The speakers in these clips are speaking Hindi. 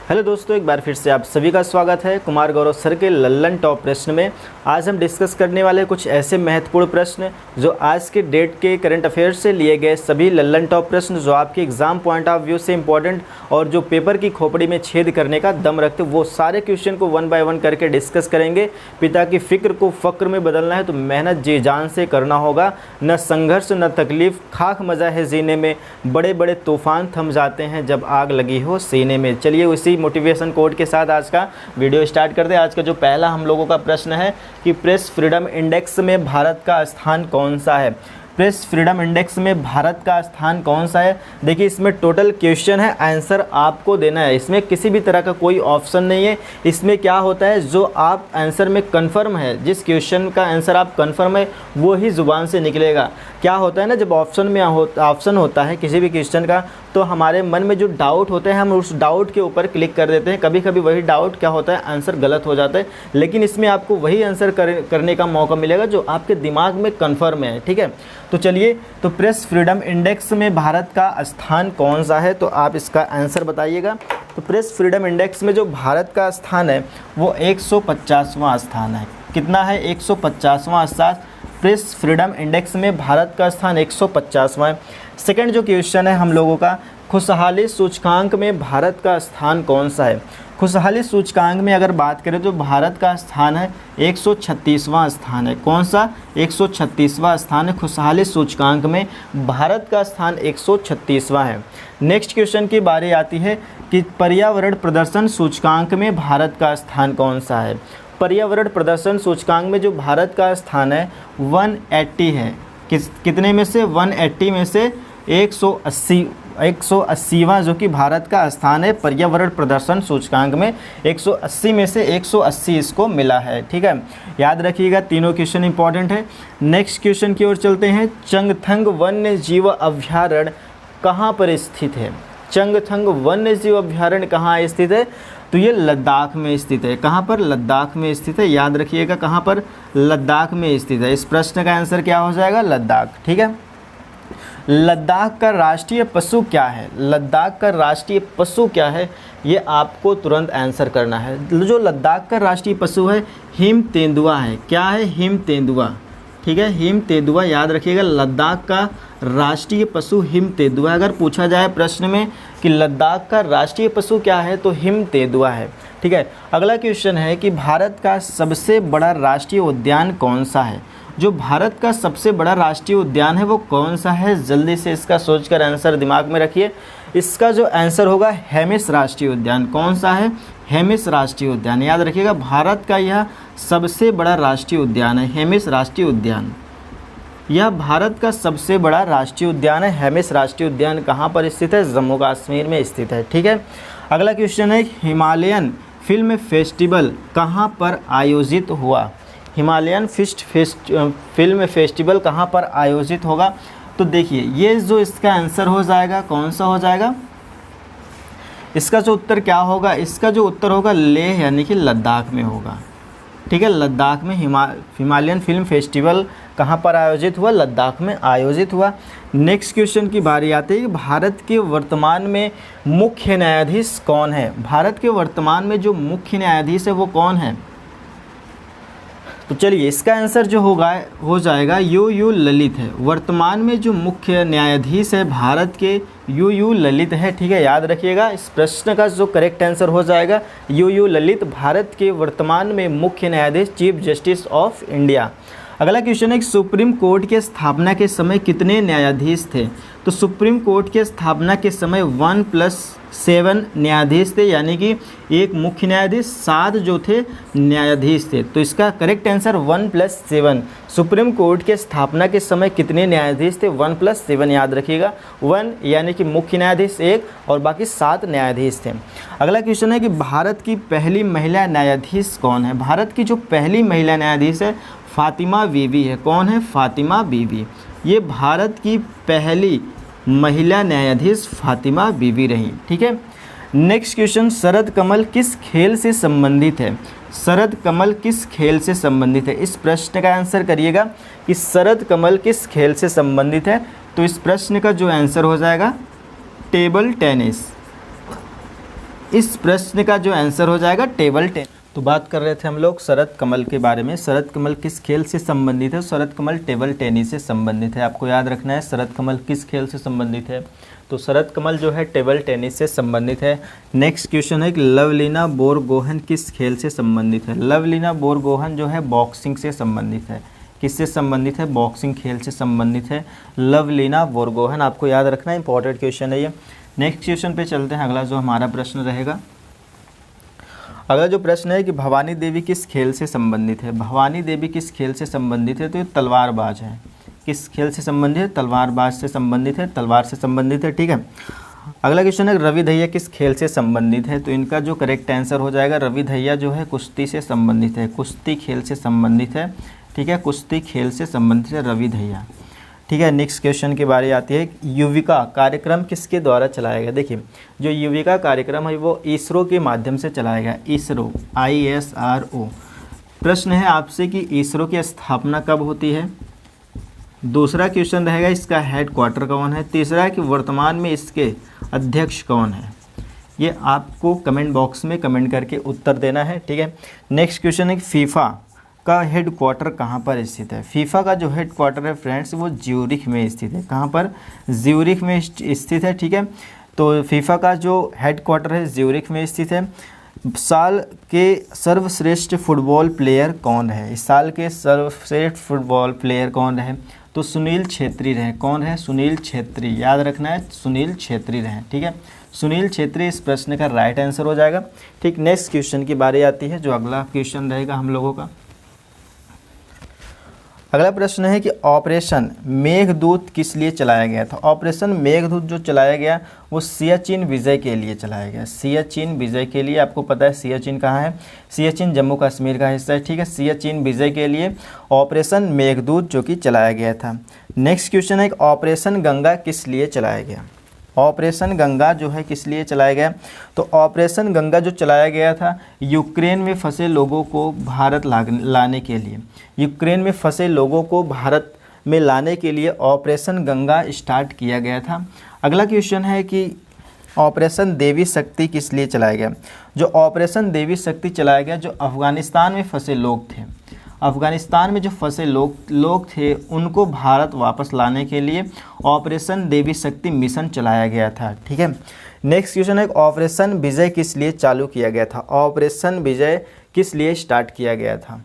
हेलो दोस्तों, एक बार फिर से आप सभी का स्वागत है कुमार गौरव सर के लल्लन टॉप प्रश्न में। आज हम डिस्कस करने वाले कुछ ऐसे महत्वपूर्ण प्रश्न जो आज के डेट के करंट अफेयर्स से लिए गए सभी लल्लन टॉप प्रश्न जो आपके एग्जाम पॉइंट ऑफ व्यू से इंपॉर्टेंट और जो पेपर की खोपड़ी में छेद करने का दम रखते, वो सारे क्वेश्चन को वन बाय वन करके डिस्कस करेंगे। पिता की फिक्र को फ़क्र में बदलना है तो मेहनत जी जान से करना होगा, न संघर्ष न तकलीफ, खाक मज़ा है जीने में, बड़े बड़े तूफान थम जाते हैं जब आग लगी हो सीने में। चलिए उसी मोटिवेशन कोड के साथ आज का वीडियो स्टार्ट करते हैं। आज का जो पहला हम लोगों का प्रश्न है कि प्रेस फ्रीडम इंडेक्स में भारत का स्थान कौन सा है। प्रेस फ्रीडम इंडेक्स में भारत का स्थान कौन सा है। देखिए इसमें टोटल क्वेश्चन है, आंसर आपको देना है। इसमें किसी भी तरह का कोई ऑप्शन नहीं है। इसमें क्या होता है, जो आप आंसर में कन्फर्म है, जिस क्वेश्चन का आंसर आप कन्फर्म है वो ही ज़ुबान से निकलेगा। क्या होता है ना, जब ऑप्शन में ऑप्शन होता है किसी भी क्वेश्चन का, तो हमारे मन में जो डाउट होते हैं हम उस डाउट के ऊपर क्लिक कर देते हैं। कभी कभी वही डाउट क्या होता है, आंसर गलत हो जाता है। लेकिन इसमें आपको वही आंसर करने का मौका मिलेगा जो आपके दिमाग में कन्फर्म है। ठीक है, तो चलिए, तो प्रेस फ्रीडम इंडेक्स में भारत का स्थान कौन सा है, तो आप इसका आंसर बताइएगा। तो प्रेस फ्रीडम इंडेक्स में जो भारत का स्थान है वो 150वां स्थान है। कितना है, 150वां स्थान। प्रेस फ्रीडम इंडेक्स में भारत का स्थान 150वां है। सेकंड जो क्वेश्चन है हम लोगों का, खुशहाली सूचकांक में भारत का स्थान कौन सा है। खुशहाली सूचकांक में अगर बात करें तो भारत का स्थान है 136वां स्थान है। कौन सा, 136वां स्थान है। खुशहाली सूचकांक में भारत का स्थान 136वां है। नेक्स्ट क्वेश्चन की बारी आती है कि पर्यावरण प्रदर्शन सूचकांक में भारत का स्थान कौन सा है। पर्यावरण प्रदर्शन सूचकांक में जो भारत का स्थान है 180 है। कितने में से, 180 में से 180वां जो कि भारत का स्थान है पर्यावरण प्रदर्शन सूचकांक में। 180 में से 180 इसको मिला है। ठीक है, याद रखिएगा, तीनों क्वेश्चन इंपॉर्टेंट है। नेक्स्ट क्वेश्चन की ओर चलते हैं। चंगथंग वन्य जीव अभ्यारण्य कहाँ पर स्थित है। चंगथंग वन्य जीव अभ्यारण्य कहाँ स्थित है, तो ये लद्दाख में स्थित है। कहाँ पर, लद्दाख में स्थित है। याद रखिएगा कहाँ पर, लद्दाख में स्थित है। इस प्रश्न का आंसर क्या हो जाएगा, लद्दाख। ठीक है, लद्दाख का राष्ट्रीय पशु क्या है। लद्दाख का राष्ट्रीय पशु क्या है, ये आपको तुरंत आंसर करना है। जो लद्दाख का राष्ट्रीय पशु है हिम तेंदुआ है। क्या है, हिम तेंदुआ। ठीक है, हिम तेंदुआ। याद रखिएगा, लद्दाख का राष्ट्रीय पशु हिम तेंदुआ। अगर पूछा जाए प्रश्न में कि लद्दाख का राष्ट्रीय पशु क्या है तो हिम तेंदुआ है। ठीक है, अगला क्वेश्चन है कि भारत का सबसे बड़ा राष्ट्रीय उद्यान कौन सा है। जो भारत का सबसे बड़ा राष्ट्रीय उद्यान है वो कौन सा है, जल्दी से इसका सोचकर आंसर दिमाग में रखिए। इसका जो आंसर होगा हेमिस राष्ट्रीय उद्यान। कौन सा है, हेमिस राष्ट्रीय उद्यान। याद रखिएगा, भारत का यह सबसे बड़ा राष्ट्रीय उद्यान है, हेमिस राष्ट्रीय उद्यान। यह भारत का सबसे बड़ा राष्ट्रीय उद्यान है। हेमिस राष्ट्रीय उद्यान कहाँ पर स्थित है, जम्मू कश्मीर में स्थित है। ठीक है, अगला क्वेश्चन है हिमालयन फिल्म फेस्टिवल कहाँ पर आयोजित हुआ। हिमालयन फिल्म फेस्टिवल कहाँ पर आयोजित होगा, तो देखिए ये जो इसका आंसर हो जाएगा कौन सा हो जाएगा, इसका जो उत्तर क्या होगा, इसका जो उत्तर होगा लेह यानी कि लद्दाख में होगा। ठीक है, लद्दाख में हिमालयन फिल्म फेस्टिवल कहाँ पर आयोजित हुआ, लद्दाख में आयोजित हुआ। नेक्स्ट क्वेश्चन की बारी आती है कि भारत के वर्तमान में मुख्य न्यायाधीश कौन है। भारत के वर्तमान में जो मुख्य न्यायाधीश है वो कौन है, तो चलिए इसका आंसर जो होगा हो जाएगा यू ललित है। वर्तमान में जो मुख्य न्यायाधीश है भारत के यू ललित है। ठीक है, याद रखिएगा, इस प्रश्न का जो करेक्ट आंसर हो जाएगा यू ललित, भारत के वर्तमान में मुख्य न्यायाधीश, चीफ जस्टिस ऑफ इंडिया। अगला क्वेश्चन है कि सुप्रीम कोर्ट के स्थापना के समय कितने न्यायाधीश थे। तो सुप्रीम कोर्ट के स्थापना के समय 1+7 न्यायाधीश थे, यानी कि एक मुख्य न्यायाधीश, 7 जो थे न्यायाधीश थे। तो इसका करेक्ट आंसर 1+7। सुप्रीम कोर्ट के स्थापना के समय कितने न्यायाधीश थे, 1+7। याद रखिएगा, 1 यानी कि मुख्य न्यायाधीश 1 और बाकी 7 न्यायाधीश थे। अगला क्वेश्चन है कि भारत की पहली महिला न्यायाधीश कौन है। भारत की जो पहली महिला न्यायाधीश है फातिमा बीबी है। कौन है, फातिमा बीबी। ये भारत की पहली महिला न्यायाधीश फातिमा बीबी रही। ठीक है, नेक्स्ट क्वेश्चन, शरद कमल किस खेल से संबंधित है। शरद कमल किस खेल से संबंधित है। इस प्रश्न का आंसर करिएगा कि शरद कमल किस खेल से संबंधित है। तो इस प्रश्न का जो आंसर हो जाएगा टेबल टेनिस। इस प्रश्न का जो आंसर हो जाएगा टेबल 10। तो बात कर रहे थे हम लोग शरद कमल के बारे में। शरद कमल किस खेल से संबंधित है? शरद कमल टेबल टेनिस से संबंधित है। आपको याद रखना है शरद कमल किस खेल से संबंधित है। तो शरद कमल जो है टेबल टेनिस से संबंधित है। नेक्स्ट क्वेश्चन है कि लवलीना बोरगोहन किस खेल से संबंधित है? लवलीना बोरगोहन जो है बॉक्सिंग से संबंधित है। किससे संबंधित है? बॉक्सिंग खेल से संबंधित है लवलीना बोरगोहन। आपको याद रखना है, इंपॉर्टेंट क्वेश्चन है ये। नेक्स्ट क्वेश्चन पे चलते हैं। अगला जो हमारा प्रश्न रहेगा, अगला जो प्रश्न है कि भवानी देवी किस खेल से संबंधित है? भवानी देवी किस खेल से संबंधित है? तो ये तलवारबाज है। किस खेल से संबंधित है? तलवारबाज से संबंधित है, तलवार से संबंधित है, ठीक है। अगला क्वेश्चन है रवि दहिया किस खेल से संबंधित है? तो इनका जो करेक्ट आंसर हो जाएगा रवि दहिया जो है कुश्ती से संबंधित है, कुश्ती खेल से संबंधित है, ठीक है। कुश्ती खेल से संबंधित है रवि दहिया, ठीक है। नेक्स्ट क्वेश्चन की बारी आती है, युविका कार्यक्रम किसके द्वारा चलाया गया? देखिए जो युविका कार्यक्रम है वो इसरो के माध्यम से चलाया गया। इसरो, ISRO। प्रश्न है आपसे कि इसरो की स्थापना कब होती है? दूसरा क्वेश्चन रहेगा इसका हेडक्वार्टर कौन है? तीसरा है कि वर्तमान में इसके अध्यक्ष कौन है? ये आपको कमेंट बॉक्स में कमेंट करके उत्तर देना है, ठीक है। नेक्स्ट क्वेश्चन है कि फीफा का हेडक्वार्टर कहाँ पर स्थित है? फीफा का जो हेडक्वार्टर है फ्रेंड्स वो ज्यूरिख में स्थित है। कहाँ पर? ज्यूरिख में स्थित है, ठीक है। तो फीफा का जो हेडक्वार्टर है ज्यूरिख में स्थित है। साल के सर्वश्रेष्ठ फुटबॉल प्लेयर कौन है? इस साल के सर्वश्रेष्ठ फुटबॉल प्लेयर कौन रहे? तो सुनील छेत्री रहे। कौन है? सुनील छेत्री। याद रखना है सुनील छेत्री रहे, ठीक है। सुनील छेत्री इस प्रश्न का राइट आंसर हो जाएगा, ठीक। नेक्स्ट क्वेश्चन की बारी आती है जो अगला क्वेश्चन रहेगा हम लोगों का। अगला प्रश्न है कि ऑपरेशन मेघदूत किस लिए चलाया गया था? ऑपरेशन मेघदूत जो चलाया गया वो सियाचिन विजय के लिए चलाया गया। सियाचिन विजय के लिए। आपको पता है सियाचिन कहाँ है? सियाचिन जम्मू कश्मीर का हिस्सा है, ठीक है। सियाचिन विजय के लिए ऑपरेशन मेघदूत जो कि चलाया गया था। नेक्स्ट क्वेश्चन है कि ऑपरेशन गंगा किस लिए चलाया गया? ऑपरेशन गंगा जो है किस लिए चलाया गया? तो ऑपरेशन गंगा जो चलाया गया था यूक्रेन में फंसे लोगों को भारत लाने के लिए। यूक्रेन में फंसे लोगों को भारत में लाने के लिए ऑपरेशन गंगा स्टार्ट किया गया था। अगला क्वेश्चन है कि ऑपरेशन देवी शक्ति किस लिए चलाया गया? जो ऑपरेशन देवी शक्ति चलाया गया जो अफ़गानिस्तान में फंसे लोग थे, अफ़गानिस्तान में जो फंसे लोग थे उनको भारत वापस लाने के लिए ऑपरेशन देवी शक्ति मिशन चलाया गया था, ठीक है। नेक्स्ट क्वेश्चन है ऑपरेशन विजय किस लिए चालू किया गया था? ऑपरेशन विजय किस लिए स्टार्ट किया गया था?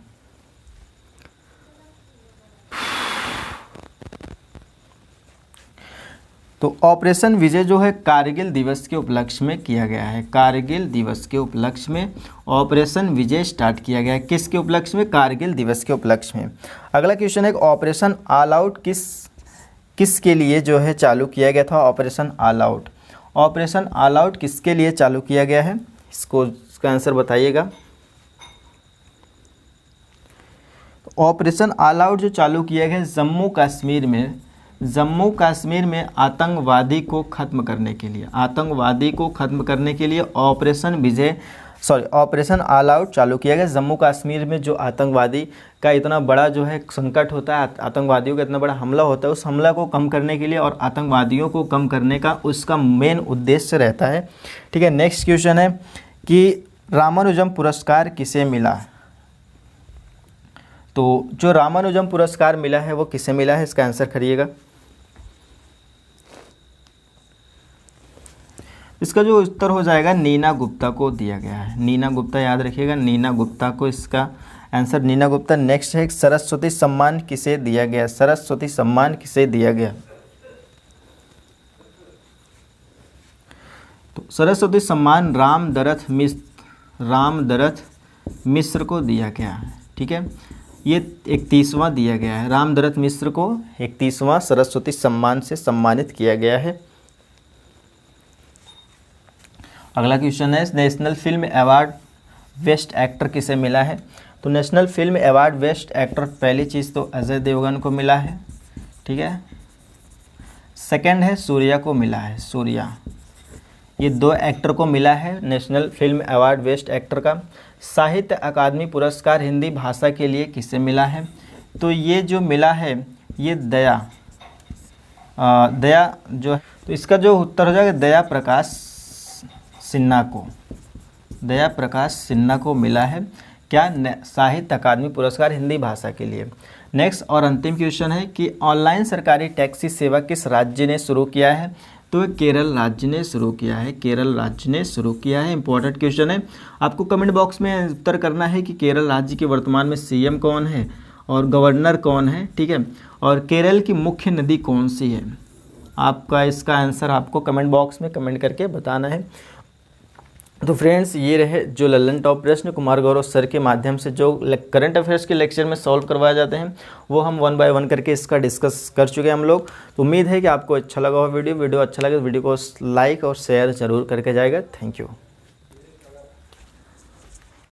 तो ऑपरेशन विजय जो है कारगिल दिवस के उपलक्ष्य में किया गया है। कारगिल दिवस के उपलक्ष्य में ऑपरेशन विजय स्टार्ट किया गया है। किसके उपलक्ष्य में? कारगिल दिवस के उपलक्ष्य में। अगला क्वेश्चन है ऑपरेशन ऑल आउट किसके लिए जो है चालू किया गया था? Operation all out. Operation all out किसके लिए चालू किया गया है? इसका आंसर बताइएगा। ऑपरेशन ऑल आउट जो चालू किया गया जम्मू कश्मीर में आतंकवादी को ख़त्म करने के लिए, आतंकवादी को ख़त्म करने के लिए ऑपरेशन ऑल आउट चालू किया गया। जम्मू कश्मीर में जो आतंकवादी का इतना बड़ा जो है संकट होता है, आतंकवादियों का इतना बड़ा हमला होता है, उस हमला को कम करने के लिए और आतंकवादियों को कम करने का उसका मेन उद्देश्य रहता है, ठीक है। नेक्स्ट क्वेश्चन है कि रामानुजम पुरस्कार किसे मिला? तो जो रामानुजम पुरस्कार मिला है वो किसे मिला है? इसका आंसर करिएगा। इसका जो उत्तर हो जाएगा नीना गुप्ता को दिया गया है। नीना गुप्ता, याद रखिएगा, नीना गुप्ता को इसका आंसर नीना गुप्ता। नेक्स्ट है सरस्वती सम्मान किसे दिया गया? सरस्वती सम्मान किसे दिया गया? तो सरस्वती सम्मान रामदरथ मिश्र को दिया गया है, ठीक है। ये 31वां दिया गया है। रामदरथ मिश्र को 31वां सरस्वती सम्मान से सम्मानित किया गया है। अगला क्वेश्चन है national film award best actor किसे मिला है? तो national film award best actor पहली चीज़ तो अजय देवगन को मिला है, ठीक है। सेकंड है सूर्या को मिला है, सूर्या। ये 2 एक्टर को मिला है national film award best actor का। साहित्य अकादमी पुरस्कार हिंदी भाषा के लिए किसे मिला है? तो ये जो मिला है ये दया जो है, तो इसका जो उत्तर हो जाएगा दया प्रकाश सिन्हा को। दया प्रकाश सिन्हा को मिला है क्या, साहित्य अकादमी पुरस्कार हिंदी भाषा के लिए। नेक्स्ट और अंतिम क्वेश्चन है कि ऑनलाइन सरकारी टैक्सी सेवा किस राज्य ने शुरू किया है, तो केरल राज्य ने शुरू किया है, केरल राज्य ने शुरू किया है। इंपॉर्टेंट क्वेश्चन है, आपको कमेंट बॉक्स में उत्तर करना है कि केरल राज्य के वर्तमान में सीएम कौन है और गवर्नर कौन है, ठीक है, और केरल की मुख्य नदी कौन सी है। आपका इसका आंसर आपको कमेंट बॉक्स में कमेंट करके बताना है। तो फ्रेंड्स, ये रहे जो लल्लन टॉप प्रश्न कुमार गौरव सर के माध्यम से जो करंट अफेयर्स के लेक्चर में सॉल्व करवाए जाते हैं, वो हम 1 बाय 1 करके इसका डिस्कस कर चुके हैं हम लोग। तो उम्मीद है कि आपको अच्छा लगा हो वीडियो अच्छा लगे तो वीडियो को लाइक और शेयर जरूर करके जाएगा। Thank you.